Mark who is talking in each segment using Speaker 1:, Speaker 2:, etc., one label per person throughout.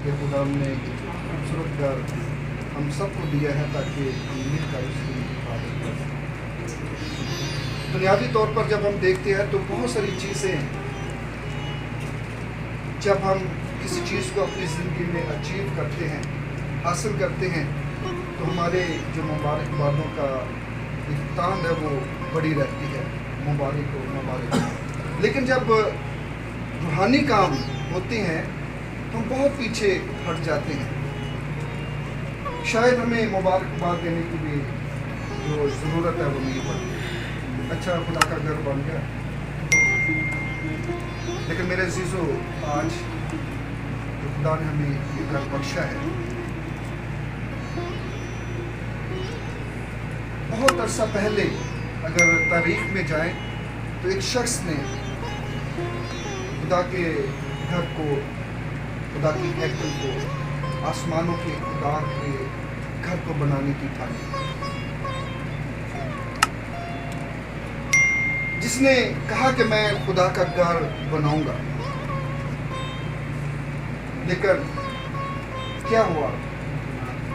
Speaker 1: کہ خدا نے خوبصورت گھر ہم سب کو دیا ہے تاکہ ہم مل کر اس کی حفاظت کر سکیں۔ بنیادی طور پر جب ہم دیکھتے ہیں تو بہت ساری چیزیں جب ہم کسی چیز کو اپنی زندگی میں اچیو کرتے ہیں، حاصل کرتے ہیں، تو ہمارے جو مبارکبادوں کا افتتاح ہے وہ بڑی رہتی ہے، مبارک ہو مبارک ہو۔ لیکن جب روحانی کام ہوتے ہیں تو ہم بہت پیچھے ہٹ جاتے ہیں۔ شاید ہمیں مبارکباد دینے کی بھی جو ضرورت ہے وہ نہیں پڑتی۔ اچھا خدا کا گھر بن گیا، لیکن میرے عزیزو، آج جو خدا نے ہمیں یہ گھر بخشا ہے، بہت عرصہ پہلے اگر تاریخ میں جائیں تو ایک شخص نے خدا کے گھر کو، خدا کی ہیکل کو، آسمانوں کے خدا کے گھر کو بنانے کی ٹھانی، جس نے کہا کہ میں خدا کا گھر بناؤں گا۔ لیکن کیا ہوا؟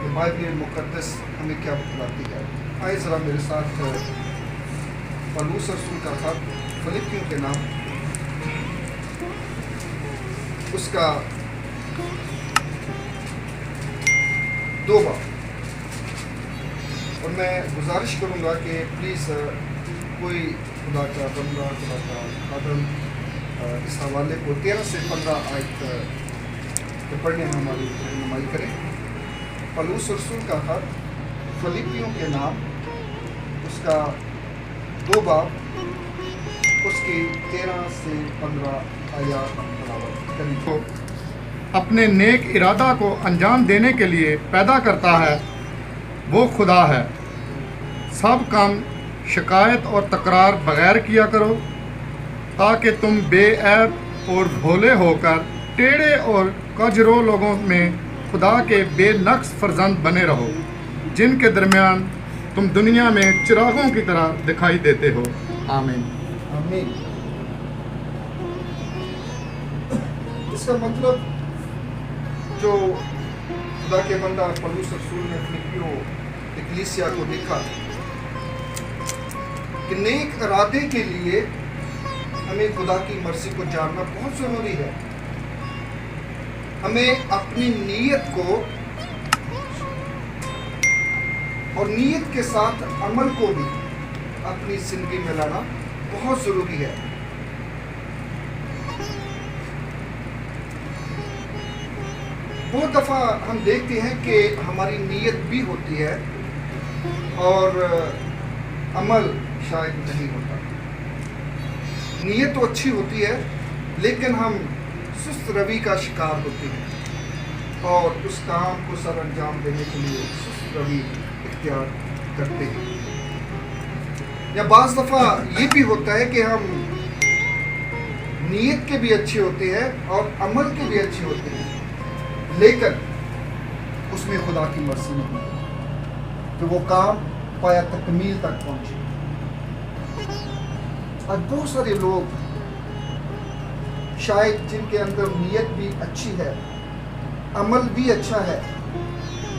Speaker 1: یہ بائبل مقدس ہمیں کیا بتلاتی ہے؟ آئے ذرا میرے ساتھ پولس رسول کا خط فلپیوں کے نام، اس کا 2 باب، اور میں گزارش کروں گا کہ پلیز کوئی خدا کا بندہ، خدا کا خادم اس حوالے کو 13 سے 15 آیت کے پڑھنے میں ہماری رہنمائی کریں۔ پولس رسول کا خط فلپیوں کے نام، اس کا 2 باب، اس کی 13 سے 15 آیات تلاوت کریں۔
Speaker 2: اپنے نیک ارادہ کو انجام دینے کے لیے پیدا کرتا ہے، وہ خدا ہے۔ سب کام شکایت اور تکرار بغیر کیا کرو، تاکہ تم بے عیب اور بھولے ہو کر ٹیڑھے اور کجرو لوگوں میں خدا کے بے نقص فرزند بنے رہو، جن کے درمیان تم دنیا میں چراغوں کی طرح دکھائی دیتے ہو۔ آمین۔
Speaker 1: آمین۔ اس کا مطلب جو خدا کے بندہ پولس رسول نے فلپیوں اکلیسیا کو لکھا کہ نیک ارادے کے لیے ہمیں خدا کی مرضی کو جاننا بہت ضروری ہے۔ ہمیں اپنی نیت کو اور نیت کے ساتھ عمل کو بھی اپنی زندگی میں لانا بہت ضروری ہے۔ بہت دفعہ ہم دیکھتے ہیں کہ ہماری نیت بھی ہوتی ہے اور عمل شاید نہیں ہوتا۔ نیت تو اچھی ہوتی ہے لیکن ہم سست روی کا شکار ہوتے ہیں اور اس کام کو سر انجام دینے کے لیے سست روی اختیار کرتے ہیں۔ یا بعض دفعہ یہ بھی ہوتا ہے کہ ہم نیت کے بھی اچھے ہوتے ہیں اور عمل کے بھی اچھے ہوتے ہیں، لیکن اس میں خدا کی مرضی نہیں کہ وہ کام پایا تکمیل تک پہنچے۔ اور بہت سارے لوگ شاید جن کے اندر نیت بھی اچھی ہے، عمل بھی اچھا ہے،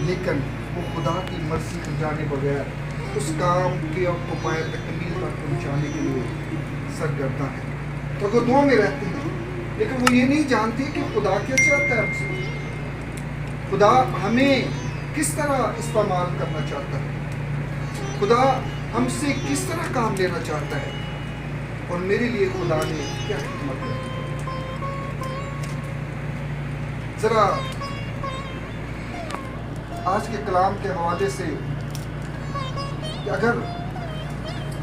Speaker 1: لیکن وہ خدا کی مرضی کو جانے بغیر اس کام کے کو پایا تکمیل تک پہنچانے کے لیے سرگرداں ہے۔ تو وہ دعا میں رہتے ہیں لیکن وہ یہ نہیں جانتے کہ خدا کیا چاہتا ہے ہم سے، خدا ہمیں کس طرح استعمال کرنا چاہتا ہے، خدا ہم سے کس طرح کام لینا چاہتا ہے، اور میرے لیے خدا نے کیا حکمت ہے۔ ذرا آج کے کلام کے حوالے سے کہ اگر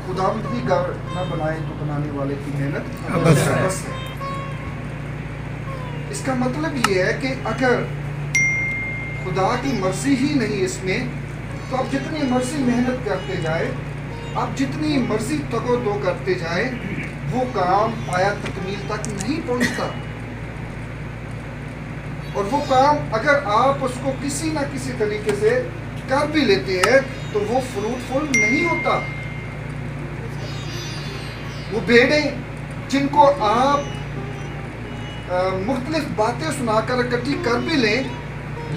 Speaker 1: خداوند ہی گھر نہ بنائے تو بنانے والے کی محنت بس ہے۔ اس کا مطلب یہ ہے کہ اگر خدا کی مرضی ہی نہیں اس میں، تو آپ جتنی مرضی محنت کرتے جائیں، آپ جتنی مرضی تگ و دو کرتے جائیں، وہ کام پایا تکمیل تک نہیں پہنچتا۔ اور وہ کام اگر آپ اس کو کسی نہ کسی طریقے سے کر بھی لیتے ہیں تو وہ فروٹفل نہیں ہوتا۔ وہ بھیڑیں جن کو آپ मुख्तलिफ बातें सुनाकर इकट्ठी कर भी लें,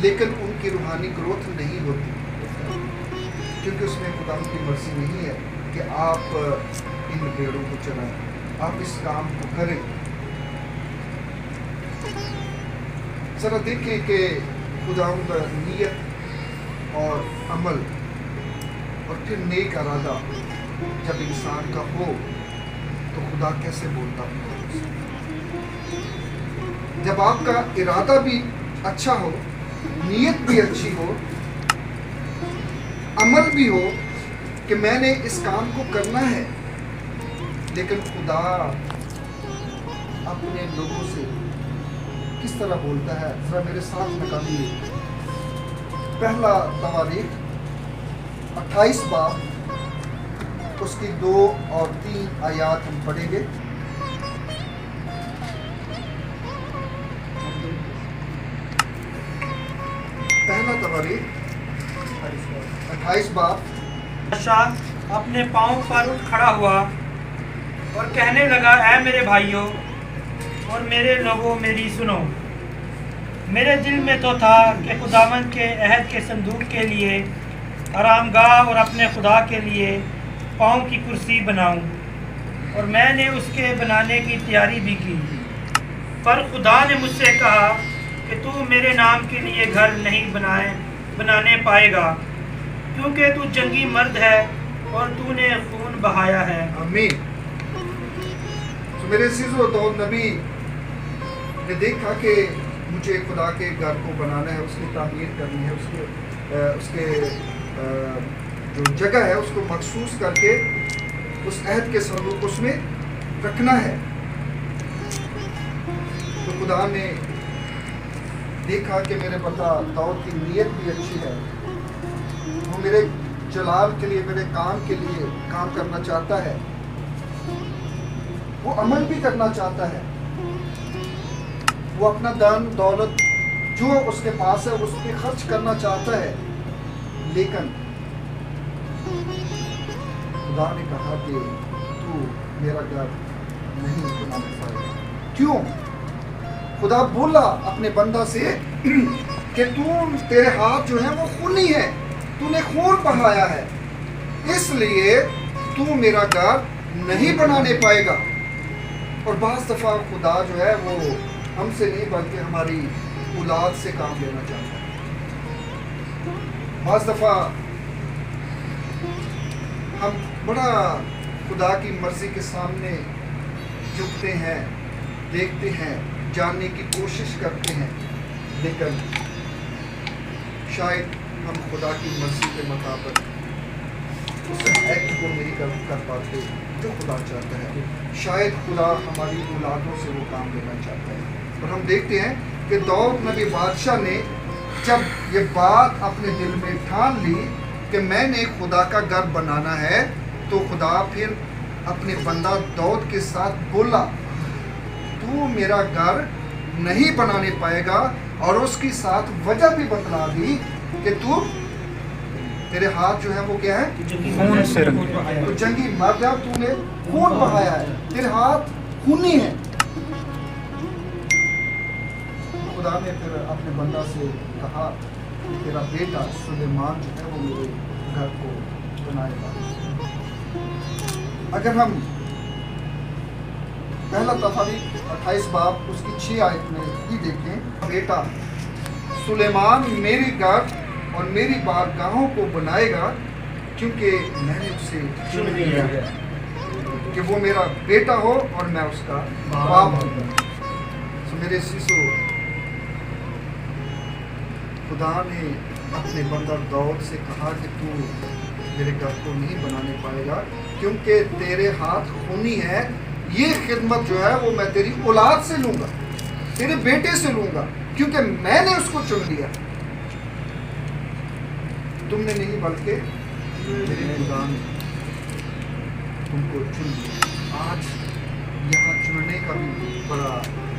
Speaker 1: लेकिन उनकी रूहानी ग्रोथ नहीं होती, क्योंकि उसमें खुदा की मर्जी नहीं है कि आप इन भेड़ों को चलाएं, आप इस काम को करें। जरा देखें कि खुदावंद नीयत और अमल और फिर नेक इरादा जब इंसान का हो तो खुदा कैसे बोलता है। जब आपका इरादा भी अच्छा हो, नीयत भी अच्छी हो, अमल भी हो कि मैंने इस काम को करना है, लेकिन खुदा अपने लोगों से किस तरह बोलता है, जरा मेरे साथ निकालिए। पहला तवारीख 28 बाब उसकी 2 और 3 आयात हम पढ़ेंगे। पहला तवारीख 28 बाब।
Speaker 3: बादशाह अपने पाँव पर उठ खड़ा हुआ और कहने लगा, ऐ मेरे भाइयों और मेरे लोगों, मेरी सुनो। मेरे दिल में तो था कि खुदावंद के अहद के संदूक के लिए आरामगाह और अपने खुदा के लिए पाँव की कुर्सी बनाऊं, और मैंने उसके बनाने की तैयारी भी की। पर खुदा ने मुझसे कहा कि तू मेरे नाम के लिए घर नहीं बनाने पाएगा, क्योंकि तू जंगी मर्द है और तूने खून बहाया है।
Speaker 1: आमीन। तो मेरे अज़ीज़ों, दाऊद नबी ने देखा कि मुझे खुदा के घर को बनाना है, उसकी तामीर करनी है, उसके जो जगह है उसको मखसूस करके उस अहद के संदूक उसमें रखना है। तो खुदा ने देखा कि मेरे बंदा दाऊद की नीयत भी अच्छी है, वो मेरे जलाल के लिए, मेरे काम के लिए काम करना चाहता है, वो अमल भी करना चाहता है, वो अपना धन दौलत जो उसके पास है उस पर खर्च करना चाहता है, लेकिन खुदा ने कहा कि तू मेरा घर नहीं बना पाएगा। क्यों? खुदा बोला अपने बंदा से कि तेरे हाथ जो है वो खूनी है, तूने खून बहाया है, इसलिए तू मेरा घर नहीं बनाने पाएगा। और बाज़ दफ़ा खुदा जो है वो हमसे नहीं बल्कि हमारी औलाद से काम लेना चाहता है। बाज़ दफ़ा हम बड़ा खुदा की मर्ज़ी के सामने झुकते हैं, देखते हैं, जानने की कोशिश करते हैं, लेकिन शायद हम खुदा की मर्ज़ी के मुताबिक उस एक्ट को नहीं कर पाते जो खुदा चाहता है। शायद खुदा हमारी औलादों से वो काम लेना चाहता है। और हम देखते हैं कि दाऊद नबी बादशाह ने जब ये बात अपने दिल में ठान ली कि मैंने खुदा का घर बनाना है, तो खुदा फिर अपने बंदा दाऊद के साथ बोला, तू मेरा घर नहीं बनाने पाएगा, और उसके साथ वजह भी बतला दी कि तू तेरे हाथ जो है वो क्या है,
Speaker 3: खून से
Speaker 1: तो जंगी मर्द है, तूने खून बहाया है, तेरे हाथ खूनी है। खुदा ने फिर अपने बंदा से कहा कि तेरा बेटा सुलेमान जो है वो मेरे घर को बनाएगा। अगर हम पहला तवारीख 28 बाब उसकी 6 आयत में ही देखें, बेटा सुलेमान मेरे घर और मेरी बारगाहों को बनाएगा, क्योंकि मैंने उसे चुन लिया है कि वो मेरा बेटा हो और मैं उसका बाप हूँ। तो मेरे शिशु, खुदा ने अपने बंदा दाऊद से कहा कि तू मेरे घर को नहीं बनाने पाएगा, क्योंकि तेरे हाथ खूनी है। ये खिदमत जो है वो मैं तेरी औलाद से लूँगा, तेरे बेटे से लूँगा, क्योंकि मैंने उसको चुन लिया, तुमने नहीं बल्कि मेरे खुदा ने तुमको चुन लिया। आज यहाँ चुनने का भी बड़ा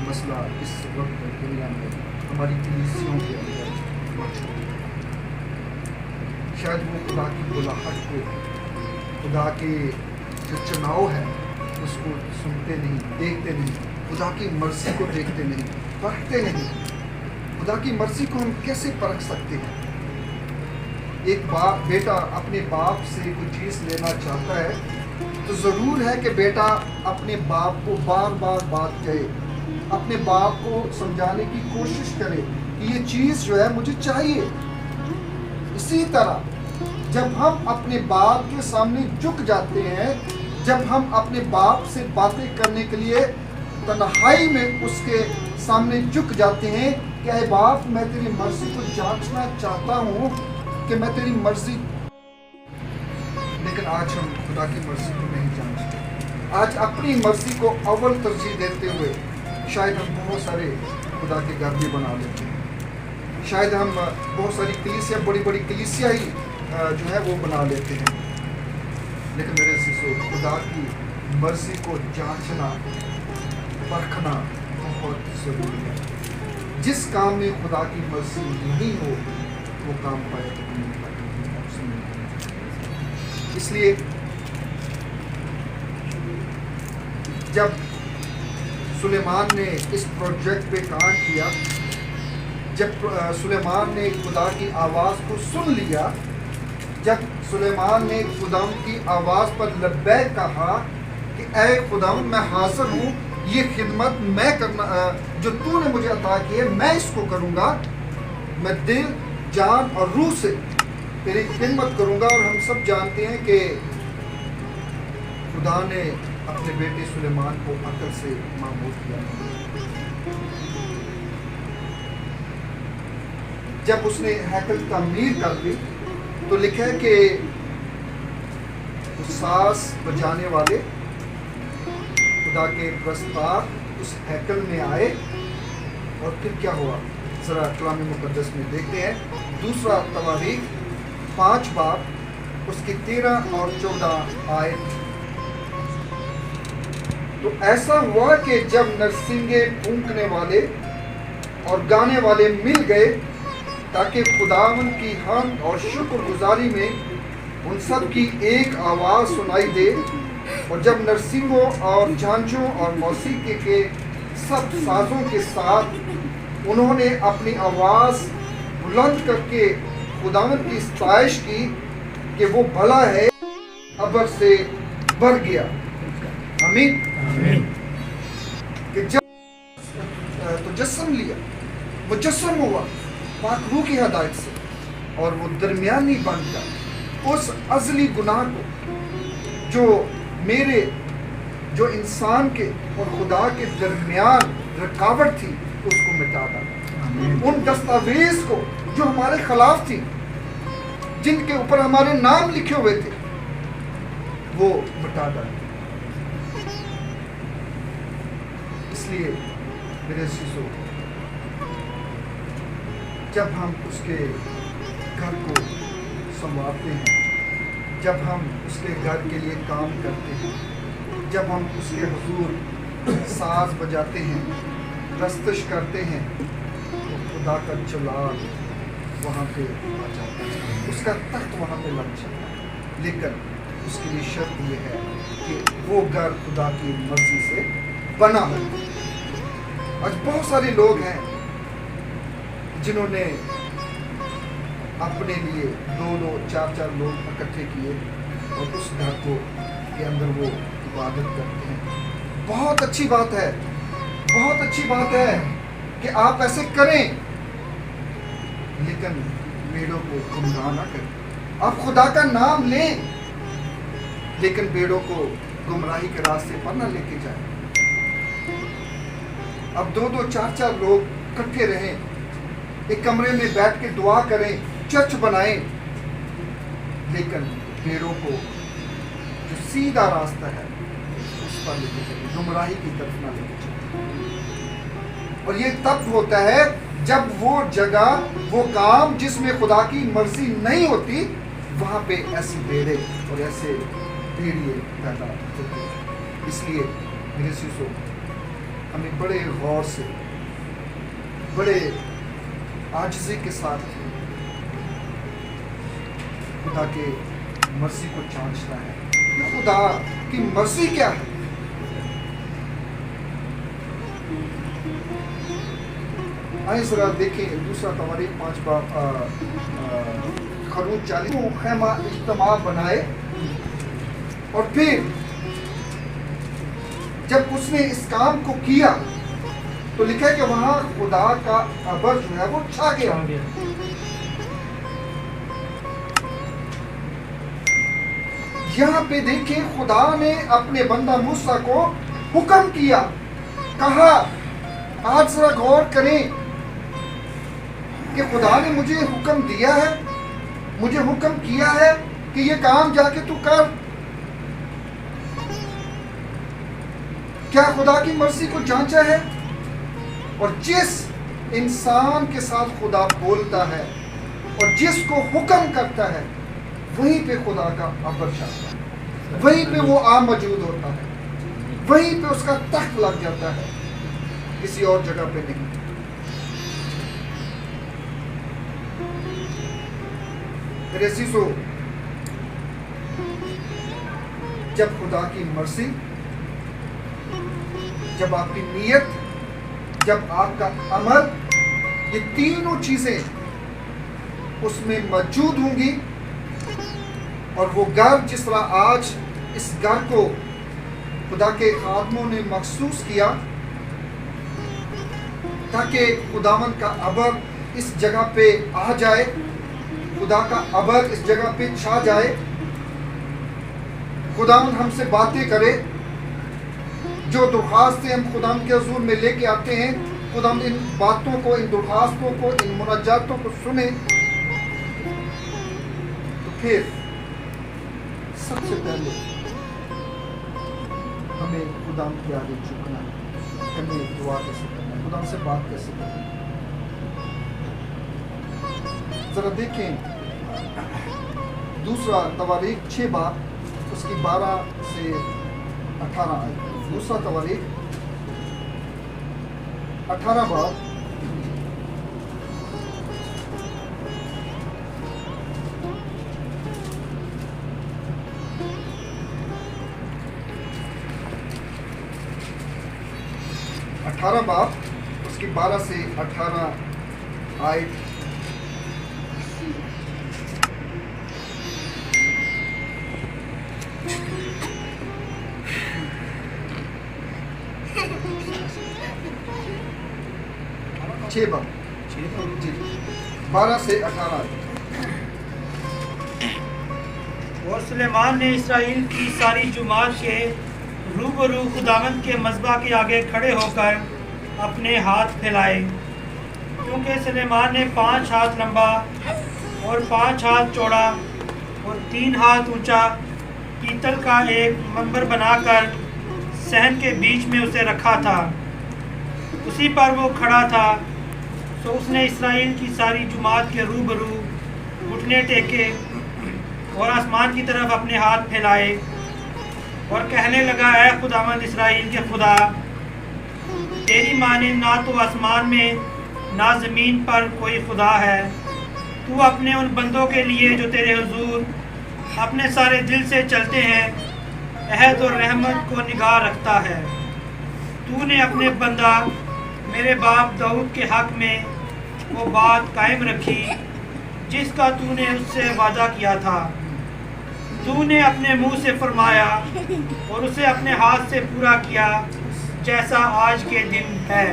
Speaker 1: मसला इस वक्त दुनिया में हमारी कलीसियों के अंदर मौजूद है। शायद वो खुदा की बुलाहट को, खुदा के जो चुनाव है उसको सुनते नहीं, देखते नहीं, खुदा की मर्जी को देखते नहीं, परखते नहीं। खुदा की मर्जी को हम कैसे परख सकते हैं? एक बेटा अपने बाप से कोई चीज़ लेना चाहता है तो ज़रूर है कि बेटा अपने बाप को बार बार बात कहे, अपने बाप को समझाने की कोशिश करे कि ये चीज़ जो है मुझे चाहिए। इसी तरह जब हम अपने बाप के सामने झुक जाते हैं, जब हम अपने बाप से बातें करने के लिए तन्हाई में उसके सामने झुक जाते हैं कि ऐ बाप, मैं तेरी मर्जी को जांचना चाहता हूँ कि मैं तेरी मर्जी, लेकिन आज हम खुदा की मर्जी को नहीं जानते। आज अपनी मर्जी को अव्वल तरजीह देते हुए शायद हम बहुत सारे खुदा के घर भी बना लेते हैं। शायद हम बहुत सारी कलीसिया, बड़ी बड़ी कलीसिया ही जो है वो बना लेते हैं। लेकिन मेरे सिसो, खुदा की मर्जी को जांचना, परखना बहुत ज़रूरी है। जिस काम में खुदा की मर्जी नहीं हो वो काम पाए तो नहीं पाए। इसलिए जब सुलेमान ने इस प्रोजेक्ट पे काम किया, जब सुलेमान ने खुदा की आवाज़ को सुन लिया, जब सुलेमान ने खुदाम की आवाज़ पर लब्बैक कहा कि ऐ खुदाम, मैं हाज़िर हूँ, ये खिदमत मैं करना जो तूने मुझे अता की है मैं इसको करूँगा, मैं दिल, जान और रूह से तेरी खिदमत करूँगा। और हम सब जानते हैं कि खुदा ने अपने बेटे सुलेमान को अकल से मामूर किया। जब उसने हैकल तामीर कर ली तो लिखा है कि सास बजाने वाले खुदा के प्रस्ताव उस हैकल में आए। और फिर क्या हुआ, ज़रा कलाम मुक़द्दस में देखते हैं। दूसरा तवारीख 5 बाब उसकी 13 और 14 आयत। तो ऐसा हुआ कि जब नरसिंगे फूंकने वाले और गाने वाले मिल गए ताकि खुदावन की हमद और शुक्रगुजारी में उन सब की एक आवाज़ सुनाई दे, और जब नरसिंगों और झांझों और मौसीकी के सब साजों के साथ उन्होंने अपनी आवाज़ बुलंद करके खुदावन की सताइश की कि वो भला है, अबर से भर गया। आमीन। कि जब तजस्सुम लिया, मुजस्सम हुआ पाक रूह की हदायत से, और वो दरमियानी बनकर उस अज़ली गुनाह को जो इंसान के और खुदा के दरमियान रुकावट थी उसको मिटा डाला। उन दस्तावेज को जो हमारे खिलाफ थी, जिनके ऊपर हमारे नाम लिखे हुए थे, वो मिटा डाला। इसलिए मेरे शिशु, जब हम उसके घर को संभालते हैं, जब हम उसके घर के लिए काम करते हैं, जब हम उसके हुजूर साज बजाते हैं, रस्तश करते हैं, तो खुदा का जलाल वहाँ पे आ जाता है, उसका तख्त वहाँ पे लग जाता है। लेकिन उसके लिए शर्त यह है कि वो घर खुदा की मर्जी से बना हो। आज बहुत सारे लोग हैं जिन्होंने अपने लिए 2-2, 4-4 लोग इकट्ठे किए और उस घर को के अंदर वो इबादत करते हैं। बहुत अच्छी बात है, बहुत अच्छी बात है कि आप ऐसे करें, लेकिन भेड़ों को गुमराह ना करें। आप खुदा का नाम लें, लेकिन भेड़ों को गुमराही के रास्ते पर ना लेके जाएं। अब 2-2, 4-4 लोग इकट्ठे रहें, एक कमरे में बैठ के दुआ करें, चर्च बनाएं, लेकिन भेड़ों को जो सीधा रास्ता है उस पर लेके चलें, गुमराही की तरफ ना लेके चलें। और ये तब होता है जब वो जगह, वो काम जिसमें खुदा की मर्जी नहीं होती, वहाँ पे ऐसी भेड़े और ऐसे भेड़िए पैदा होते हैं। इसलिए मेरे शिशु, हमें बड़े गौर से, बड़े आजिज़ी के साथ खुदा के मर्जी को जांचना है कि खुदा की मर्जी क्या है। आइए ज़रा देखें दूसरा तवारीख 5 बाब खरूज 40 वो खैमा इज्तिमा बनाए और फिर जब उसने इस काम को किया तो लिखा है कि वहां खुदा का अबर जो है वो छा गया। यहाँ पे देखें खुदा ने अपने बंदा मूसा को हुक्म किया, कहा आज जरा गौर करें कि खुदा ने मुझे हुक्म दिया है, मुझे हुक्म किया है कि ये काम जाके तू कर। क्या खुदा की मर्जी को जांचा है? और जिस इंसान के साथ खुदा बोलता है और जिसको हुक्म करता है वहीं पे खुदा का अबर छाता है, वहीं पे वो आ मौजूद होता है, वहीं पे उसका तख्त लग जाता है, किसी और जगह पे नहीं। मेरे अज़ीज़ों, जब खुदा की मर्जी, जब आपकी नीयत, जब आपका अमल, ये तीनों चीजें उसमें मौजूद होंगी और वो घर जिस तरह आज इस घर को खुदा के खादमों ने मखसूस किया ताकि खुदावंद का अबर इस जगह पे आ जाए, खुदा का अबर इस जगह पे छा जाए, खुदावंद हमसे बातें करे, जो दरख्वास्तें हम खुदावंद के हुज़ूर में लेके आते हैं, खुदावंद इन बातों को, इन दरख्वास्तों को, इन मुनाजातों को सुने। तो फिर सबसे पहले हमें खुदावंद के आगे झुकना, हमें दुआ कैसे करना, खुदावंद से बात कैसे करना। जरा देखें दूसरा तवारीख 6 बाब उसकी 12 से 18 आए। दूसरा तवारीख 18 बाब उसकी 12 से 18 आए। छः बाब 12 से 18 आए।
Speaker 3: और सुलेमान ने इस्राएल की सारी जुमात के रूबरू खुदावंद के मज़बा के आगे खड़े होकर अपने हाथ फैलाए, क्योंकि सुलेमान ने 5 हाथ लंबा और 5 हाथ चौड़ा और 3 हाथ ऊंचा पीतल का एक मंबर बनाकर सहन के बीच में उसे रखा था, उसी पर वो खड़ा था। तो उसने इस्राएल की सारी जुमात के रूबरू घुटने टेके और आसमान की तरफ अपने हाथ फैलाए और कहने लगा, ऐ खुदावंद इस्राएल के खुदा, तेरी मानिंद ना तो आसमान में ना ज़मीन पर कोई खुदा है। तू अपने उन बंदों के लिए जो तेरे हुजूर अपने सारे दिल से चलते हैं अहद और रहमत को निगाह रखता है। तूने अपने बंदा मेरे बाप दाऊद के हक में वो बात कायम रखी जिसका तूने उससे वादा किया था। तूने अपने मुंह से फरमाया और उसे अपने हाथ से पूरा किया, जैसा आज के दिन है।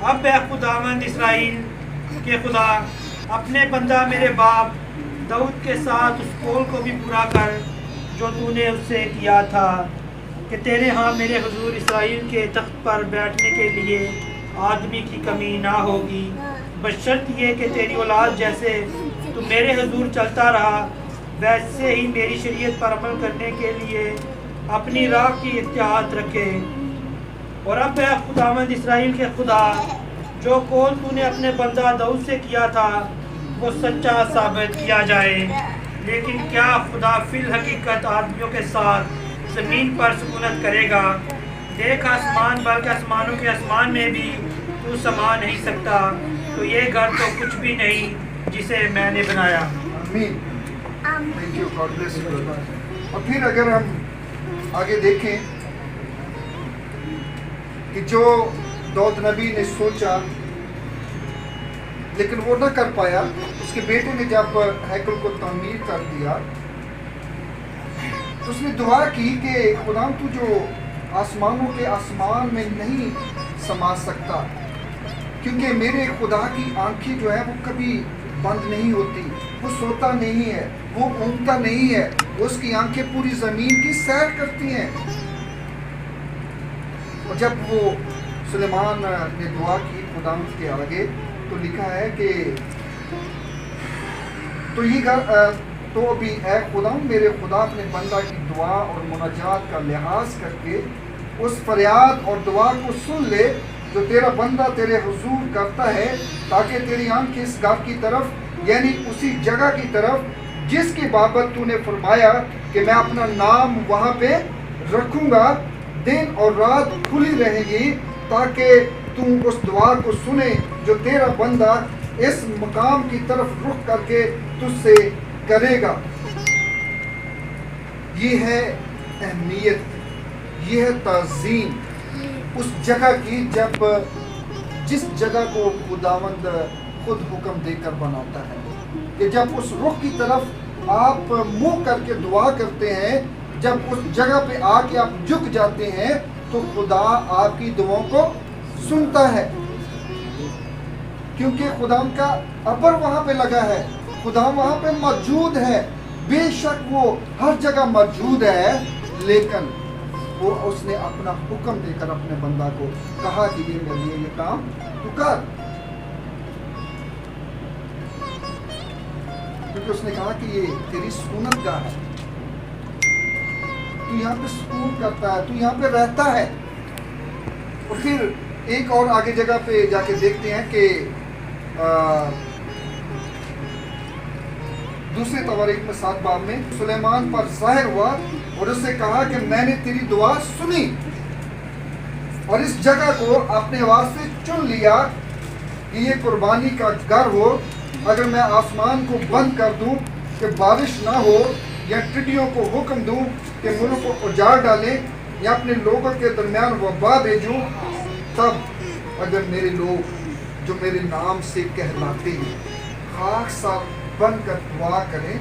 Speaker 3: अब ऐ खुदावंद इस्राएल के खुदा, अपने बंदा मेरे बाप दाऊद के साथ उस कौल को भी पूरा कर जो तूने उससे किया था कि तेरे यहाँ मेरे हुजूर इस्राएल के तख्त पर बैठने के लिए आदमी की कमी ना होगी, बशर्त ये कि तेरी औलाद जैसे तू मेरे हुजूर चलता रहा वैसे ही मेरी शरीयत पर अमल करने के लिए अपनी राह की इत्तेहाद रखे। और अब है खुदावंद इस्राएल के खुदा, जो कौल तूने अपने बंदा दाऊद से किया था वो सच्चा साबित किया जाए। लेकिन क्या खुदा फिल हकीकत आदमियों के साथ ज़मीन पर सुकूनत करेगा? देख आसमान, बल्कि आसमानों के आसमान में भी तू समा नहीं सकता, तो ये घर तो कुछ भी नहीं जिसे मैंने बनाया।
Speaker 1: आमीन। Thank you, God bless you. और फिर अगर हम आगे देखें कि जो दाऊद नबी ने सोचा لیکن وہ نہ کر پایا. اس کے بیٹے نے جب ہیکل کو تعمیر کر دیا تو اس نے دعا کی کہ خدا تو جو آسمانوں کے آسمان میں نہیں سما سکتا، کیونکہ میرے خدا کی آنکھیں جو ہے وہ کبھی بند نہیں ہوتی، وہ سوتا نہیں ہے، وہ اونگتا نہیں ہے، اس کی آنکھیں پوری زمین کی سیر کرتی ہیں. اور جب وہ سلیمان نے دعا کی خدا کے آگے تو لکھا ہے کہ تو ابھی اے خدا میرے خدا اپنے بندہ کی دعا اور مناجات کا لحاظ کر کے اس فریاد اور دعا کو سن لے جو تیرا بندہ تیرے حضور کرتا ہے، تاکہ تیری آنکھ اس گھر کی طرف یعنی اسی جگہ کی طرف جس کی بابت تو نے فرمایا کہ میں اپنا نام وہاں پہ رکھوں گا دن اور رات کھلی رہے گی، تاکہ تم اس دعا کو سنے جو تیرا بندہ اس مقام کی طرف رخ کر کے تجھ سے کرے گا. یہ ہے اہمیت، یہ ہے تعظیم اس جگہ کی جس جگہ کو خداوند خود حکم دے کر بناتا ہے کہ جب اس رخ کی طرف آپ منہ کر کے دعا کرتے ہیں، جب اس جگہ پہ آ کے آپ جھک جاتے ہیں تو خدا آپ کی دعاؤں کو سنتا ہے، کیونکہ خدا کا ابر وہاں پہ لگا ہے، خدا وہاں پہ موجود ہے. بے شک وہ ہر جگہ موجود ہے، لیکن وہ اس نے اپنا حکم دے کر اپنے بندہ کو کہا کہ یہ میرے لیے یہ کام تو کر، کیونکہ اس نے کہا کہ یہ تیری سکونت گاہ ہے، تو یہاں پہ سکون کرتا ہے، تو یہاں پہ رہتا ہے. اور پھر ایک اور آگے جگہ پہ جا کے دیکھتے ہیں کہ دوسرے تواریخ میں 7 باب میں سلیمان پر ظاہر ہوا اور اس سے کہا کہ میں نے تیری دعا سنی اور اس جگہ کو اپنے واسطے چن لیا کہ یہ قربانی کا گھر ہو. اگر میں آسمان کو بند کر دوں کہ بارش نہ ہو، یا ٹڈیوں کو حکم دوں کہ ملک کو اجاڑ ڈالیں، یا اپنے لوگوں کے درمیان وبا بھیجوں، تب اگر میرے لوگ جو میرے نام سے کہلاتے ہیں خاک ساتھ بن کر دعا کریں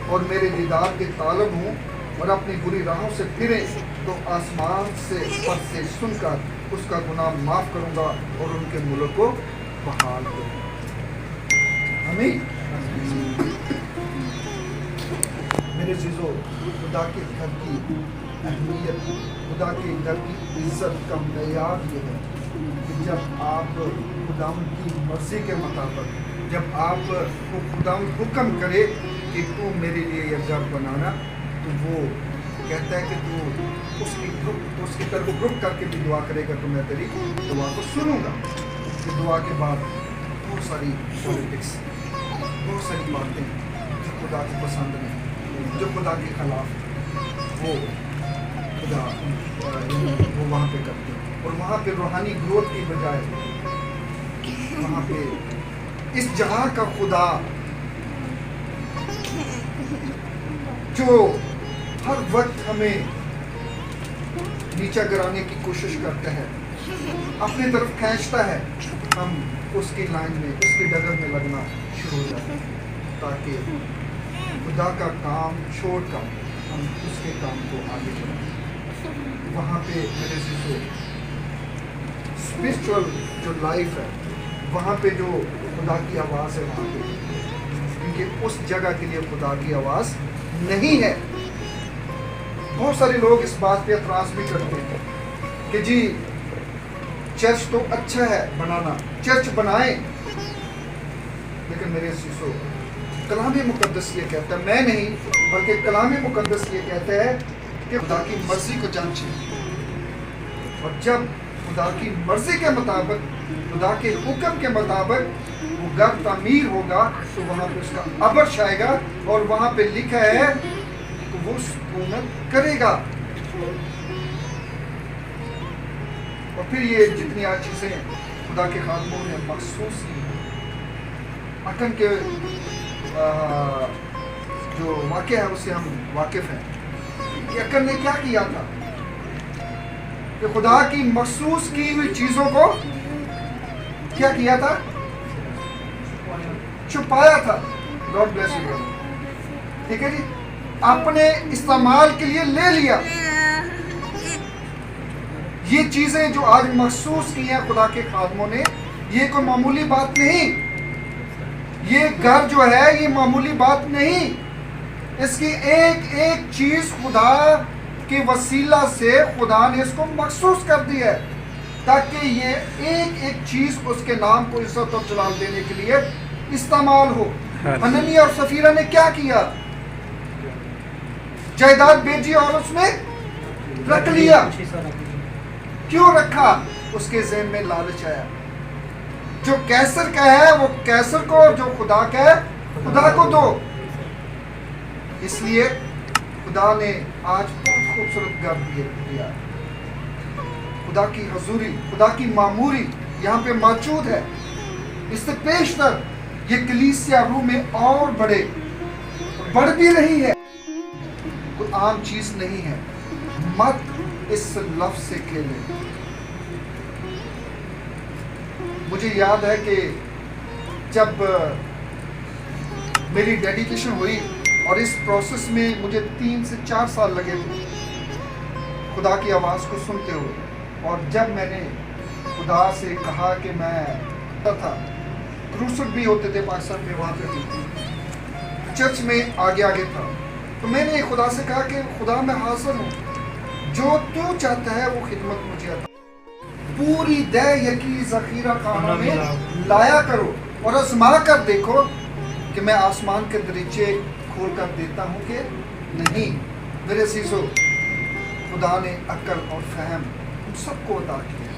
Speaker 1: اور میرے دیدار کے طالب ہوں اور اپنی بری راہوں سے پھریں، تو آسمان سے پر سے سن کر اس کا گناہ معاف کروں گا اور ان کے ملک کو بحال کروں گا. آمین. میرے عزیزو، خدا کے گھر کی اہمیت، خدا کے گھر کی عزت کا معیار یہ ہے کہ جب آپ خداوند کی مرضی کے مطابق، جب آپ کو خداوند حکم کرے کہ تو میرے لیے یہ گھر بنانا، تو وہ کہتا ہے کہ تو اس کی طرف رخ کر کے بھی دعا کرے گا تو میں تیری دعا کو سنوں گا. کہ دعا کے بعد بہت ساری پولیٹکس، بہت ساری باتیں جو خدا کو پسند نہیں، جو خدا کے خلاف، وہ خدا وہ وہاں پہ کرتے ہیں. اور وہاں پہ روحانی گروتھ کی بجائے وہاں پہ اس جہاں کا خدا جو ہر وقت ہمیں نیچا گرانے کی کوشش کرتا ہے، اپنی طرف کھینچتا ہے، ہم اس کی لائن میں، اس کی ڈگر میں لگنا شروع ہو جاتے ہیں، تاکہ خدا کا کام چھوڑ کر ہم اس کے کام کو آگے بڑھائیں. وہاں پہ میرے عزیزو اسپرچول جو لائف ہے، وہاں پہ جو خدا کی آواز ہے وہاں پہ، کیونکہ اس جگہ کے لیے خدا کی آواز نہیں ہے. بہت سارے لوگ اس بات پہ اعتراض بھی کرتے ہیں کہ جی چرچ تو اچھا ہے بنانا، چرچ بنائیں، لیکن میرے عزیزو کلام مقدس یہ کہتا ہے، میں نہیں بلکہ کلام مقدس یہ کہتا ہے کہ خدا کی مرضی کو جانچیں، اور جب خدا کی مرضی کے مطابق، خدا کے حکم کے مطابق وہ گھر تعمیر ہوگا تو وہاں پہ اس کا ابر چھائے گا اور وہاں پہ لکھا ہے کہ وہ سکونت کرے گا. اور پھر یہ جتنی آج چیزیں خدا کے خادموں نے مخصوص کی، اکن کے جو واقعہ ہے اس سے ہم واقف ہیں کہ اکن نے کیا کیا تھا کہ خدا کی مخصوص کی ہوئی چیزوں کو کیا کیا تھا؟ छुपाया था। God bless you. ठीक है जी, आपने इस्तेमाल के लिए ले लिया। ये चीजें जो आज महसूस की हैं खुदा के खादमों ने, ये कोई मामूली बात नहीं। ये घर जो है ये मामूली बात नहीं। इसकी एक एक चीज खुदा के वसीला से खुदा ने इसको महसूस कर दी है, ताकि ये एक एक चीज उसके नाम को इज्जत और जलाल देने के लिए इस्तेमाल हो। हननिया और सफीरा ने क्या किया? जायदाद बेची और उसमें रख लिया। क्यों रखा? उसके ज़हन में लालच आया। जो कैसर का है वो कैसर को, और जो खुदा का है खुदा को दो। इसलिए खुदा ने आज बहुत खूबसूरत घर दिया। खुदा की हजूरी, खुदा की मामूरी यहाँ पे मौजूद है। इससे पेशतर ये कलीसिया रूह में और बढ़ भी रही है। कोई आम चीज नहीं है। मत इस लफ्ज से खेले। मुझे याद है कि जब मेरी डेडिकेशन हुई और इस प्रोसेस में मुझे 3 से 4 साल लगे थे खुदा की आवाज़ को सुनते हुए, और जब मैंने खुदा से कहा कि मैं था, क्रूसर भी होते थे पाकिस्तान में, वहाँ पे भी चर्च में आगे था, तो मैंने खुदा से कहा कि खुदा मैं हाजिर हूँ, जो तू चाहता है वो खिदमत मुझे आता। पूरी दे यकी ज़ख़ीरा खाना में लाया करो और आज़मा कर देखो कि मैं आसमान के दरीचे खोल कर देता हूँ कि नहीं। मेरे अज़ीज़ों, खुदा ने अक्ल और फहम उन सबको अता किया।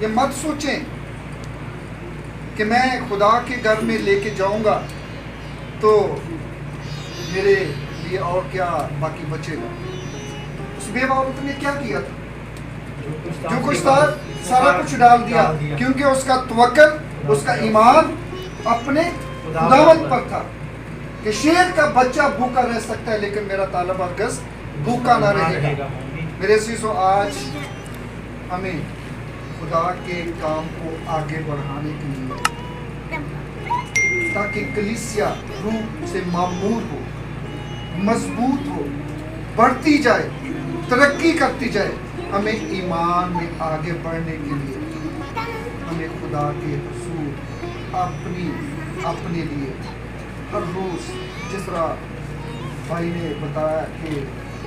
Speaker 1: ये मत सोचें कि मैं खुदा के घर में लेके जाऊंगा तो मेरे लिए और क्या बाकी बचेगा। उस बेवा औरत ने क्या किया था? जो कुछ था सारा कुछ डाल दिया, क्योंकि उसका तवक्कुल, उसका ईमान अपने खुदावंद पर था कि शेर का बच्चा भूखा रह सकता है लेकिन मेरा तालब अर्गस भूखा ना रहेगा। मेरे अज़ीज़ों, आज हमें खुदा के काम को आगे बढ़ाने के लिए, ताकि कलीसिया रूह से मामूर हो, मजबूत हो, बढ़ती जाए, तरक्की करती जाए, हमें ईमान में आगे बढ़ने के लिए हमें खुदा के हुजूर अपने लिए हर रोज़, जिस तरह भाई ने बताया कि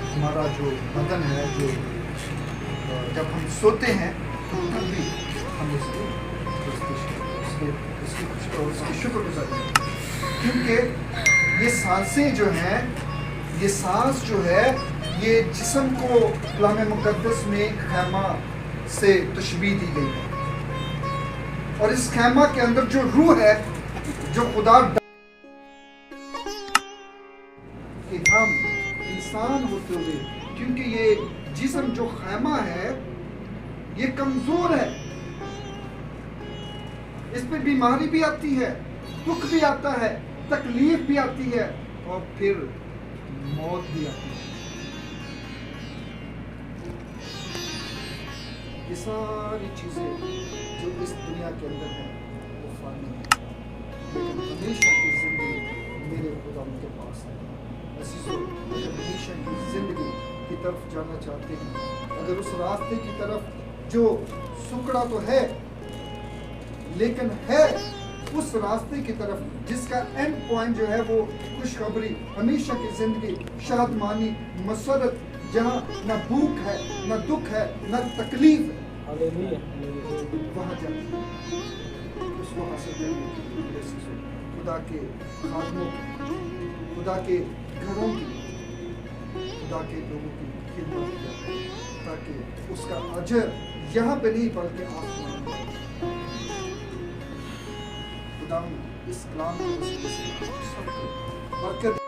Speaker 1: हमारा जो बदन है, जो जब हम सोते हैं तो तब भी हम उसकी शुक्रगुजारी करें, क्योंकि ये सांसें जो हैं, ये सांस जो है, ये जिस्म को कलाम मुकद्दस में खैमा से तशबीह दी गई है, और इस खैमा के अंदर जो रूह है, जो खुदा कि हम इंसान होते हुए, क्योंकि ये जिस्म जो खैमा है ये कमजोर है, इस पे बीमारी भी आती है, दुख भी आता है, तकलीफ भी आती है, और फिर मौत भी आती है। ये सारी चीजें जो इस दुनिया के अंदर है वो फानी है, लेकिन हमेशा की जिंदगी मेरे खुदा उनके पास है। अज़ीज़ों, अगर हमेशा की जिंदगी की तरफ जाना चाहते हैं, अगर उस रास्ते की तरफ जो सुकड़ा तो है लेकिन है उस रास्ते की तरफ जिसका एंड पॉइंट जो है वो खुशखबरी, हमेशा की जिंदगी, शादमानी, मसरत, जहाँ न भूख है, न दुख है, न तकलीफ है, वहाँ जाए, उसको हासिल करने के लिए खुदा के खादमों की, खुदा के घरों की, खुदा के लोगों की खिदमत किया, ताकि उसका अजर यहाँ पे नहीं बल्कि आसमान में। खुदा इस कलाम को सबको बरकत